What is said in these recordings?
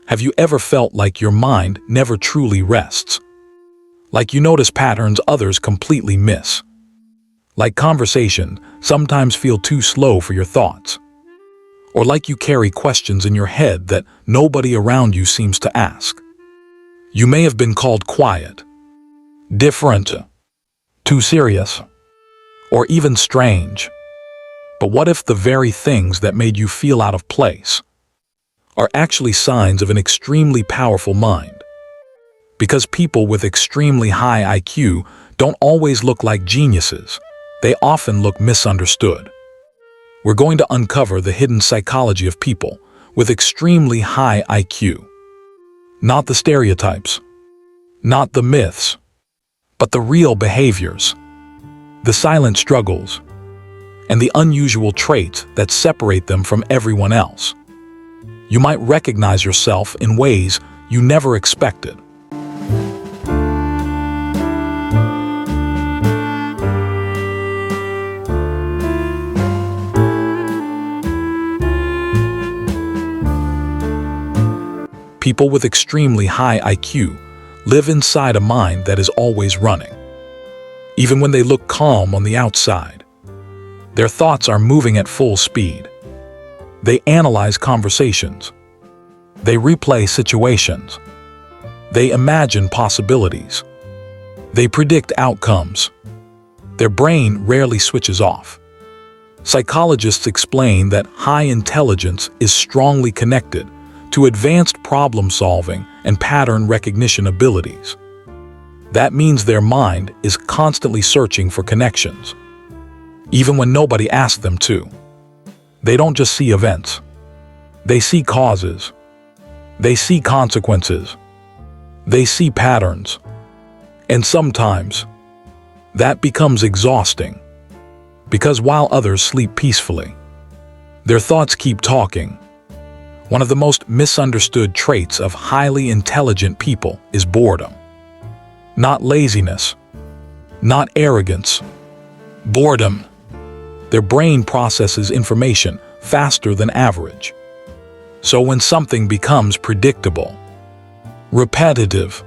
Have you ever felt like your mind never truly rests? Like you notice patterns others completely miss? Like conversations sometimes feel too slow for your thoughts? Or like you carry questions in your head that nobody around you seems to ask? You may have been called quiet, different, too serious, or even strange. But what if the very things that made you feel out of place are actually signs of an extremely powerful mind? Because people with extremely high IQ don't always look like geniuses. They often look misunderstood. We're going to uncover the hidden psychology of people with extremely high IQ. Not the stereotypes, not the myths, but the real behaviors, the silent struggles, and the unusual traits that separate them from everyone else. You might recognize yourself in ways you never expected. People with extremely high IQ live inside a mind that is always running. Even when they look calm on the outside, their thoughts are moving at full speed. They analyze conversations. They replay situations. They imagine possibilities. They predict outcomes. Their brain rarely switches off. Psychologists explain that high intelligence is strongly connected to advanced problem-solving and pattern recognition abilities. That means their mind is constantly searching for connections, even when nobody asks them to. They don't just see events. They see causes. They see consequences. They see patterns. And sometimes, that becomes exhausting, because while others sleep peacefully, their thoughts keep talking. One of the most misunderstood traits of highly intelligent people is boredom. Not laziness, not arrogance, boredom. Their brain processes information faster than average. So when something becomes predictable, repetitive,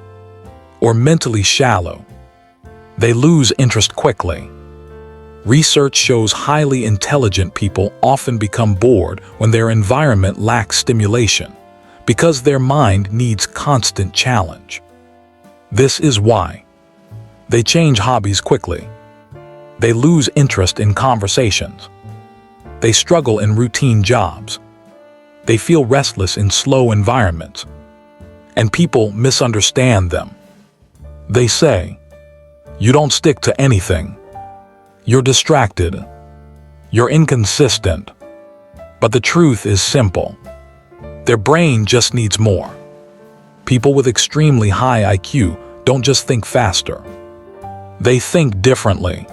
or mentally shallow, they lose interest quickly. Research shows highly intelligent people often become bored when their environment lacks stimulation, because their mind needs constant challenge. This is why they change hobbies quickly. They lose interest in conversations. They struggle in routine jobs. They feel restless in slow environments. And people misunderstand them. They say, "You don't stick to anything. You're distracted. You're inconsistent." But the truth is simple. Their brain just needs more. People with extremely high IQ don't just think faster. They think differently.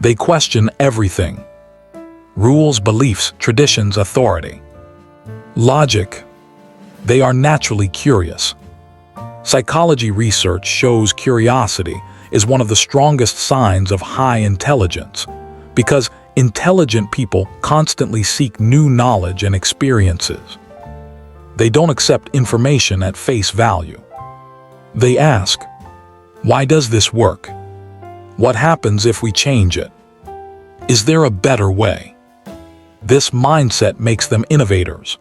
They question everything. Rules, beliefs, traditions, authority. Logic. They are naturally curious. Psychology research shows curiosity is one of the strongest signs of high intelligence, because intelligent people constantly seek new knowledge and experiences. They don't accept information at face value. They ask, "Why does this work? What happens if we change it? Is there a better way?" This mindset makes them innovators,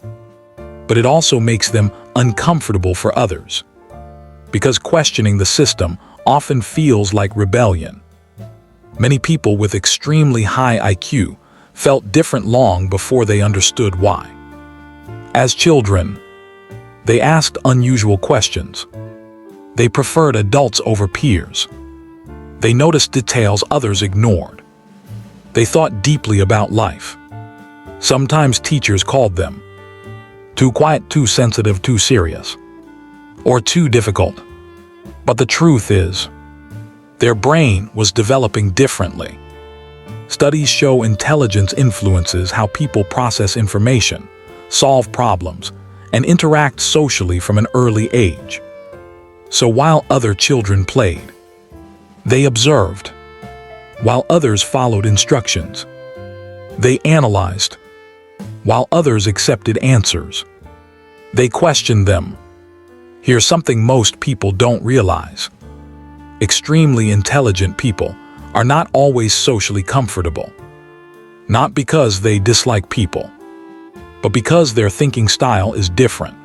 but it also makes them uncomfortable for others, because questioning the system often feels like rebellion. Many people with extremely high IQ felt different long before they understood why. As children, they asked unusual questions. They preferred adults over peers. They noticed details others ignored. They thought deeply about life. Sometimes teachers called them too quiet, too sensitive, too serious, or too difficult. But the truth is, their brain was developing differently. Studies show intelligence influences how people process information, solve problems, and interact socially from an early age. So while other children played, they observed. While others followed instructions, they analyzed. While others accepted answers, They question them. Here's something most people don't realize. Extremely intelligent people are not always socially comfortable. Not because they dislike people, but because their thinking style is different.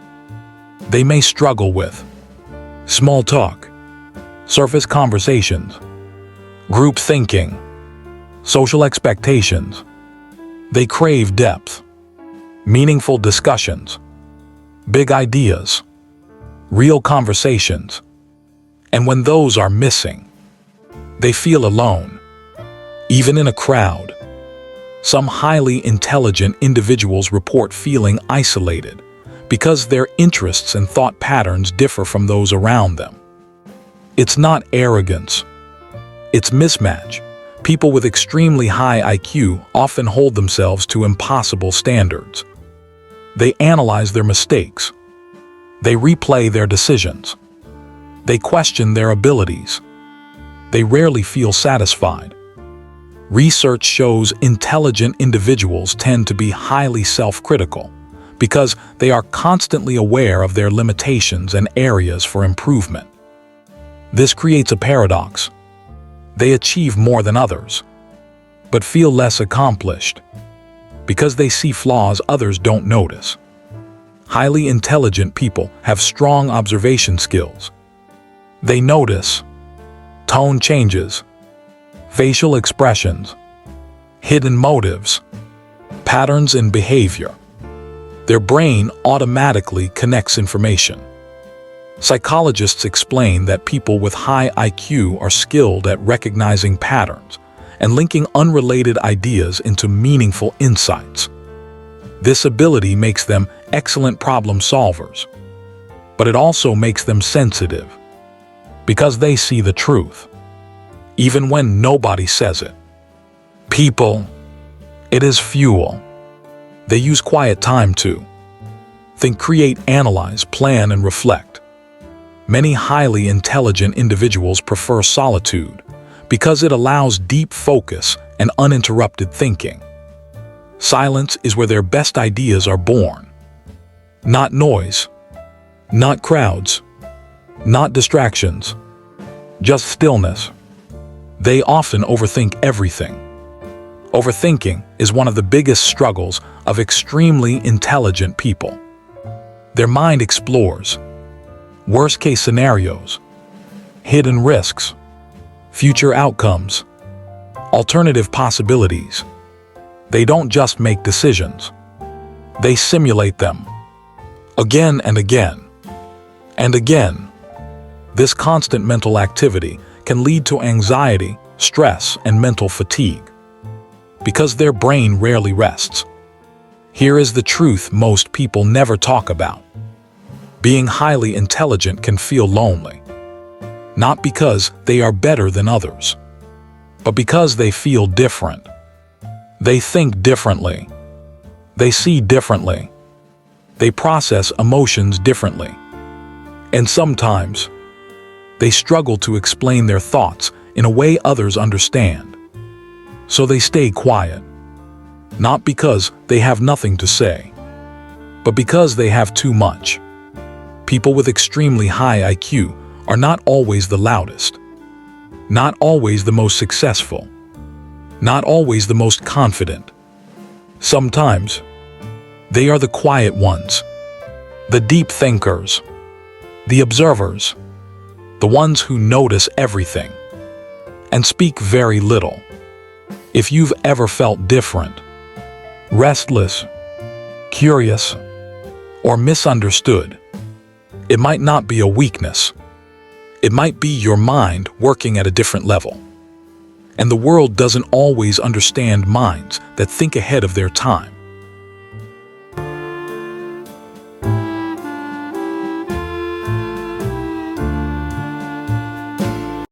They may struggle with small talk, surface conversations, group thinking, social expectations. They crave depth, meaningful discussions, big ideas, real conversations. And when those are missing, they feel alone, even in a crowd. Some highly intelligent individuals report feeling isolated because their interests and thought patterns differ from those around them. It's not arrogance. It's mismatch. People with extremely high IQ often hold themselves to impossible standards. They analyze their mistakes. They replay their decisions. They question their abilities. They rarely feel satisfied. Research shows intelligent individuals tend to be highly self-critical because they are constantly aware of their limitations and areas for improvement. This creates a paradox. They achieve more than others, but feel less accomplished because they see flaws others don't notice. Highly intelligent people have strong observation skills. They notice tone changes, facial expressions, hidden motives, patterns in behavior. Their brain automatically connects information. Psychologists explain that people with high IQ are skilled at recognizing patterns and linking unrelated ideas into meaningful insights. This ability makes them excellent problem solvers, but it also makes them sensitive because they see the truth, even when nobody says it. People, it is fuel. They use quiet time to think, create, analyze, plan, and reflect. Many highly intelligent individuals prefer solitude because it allows deep focus and uninterrupted thinking. Silence is where their best ideas are born. Not noise, not crowds, not distractions, just stillness. They often overthink everything. Overthinking is one of the biggest struggles of extremely intelligent people. Their mind explores worst-case scenarios, hidden risks, future outcomes, alternative possibilities. They don't just make decisions. They simulate them again and again and again. This constant mental activity can lead to anxiety, stress, and mental fatigue because their brain rarely rests. Here is the truth most people never talk about. Being highly intelligent can feel lonely, not because they are better than others, but because they feel different. They think differently. They see differently. They process emotions differently. And sometimes, they struggle to explain their thoughts in a way others understand. So they stay quiet, not because they have nothing to say, but because they have too much. People with extremely high IQ are not always the loudest, not always the most successful, not always the most confident. Sometimes, they are the quiet ones, the deep thinkers, the observers, the ones who notice everything and speak very little. If you've ever felt different, restless, curious, or misunderstood, it might not be a weakness. It might be your mind working at a different level. And the world doesn't always understand minds that think ahead of their time.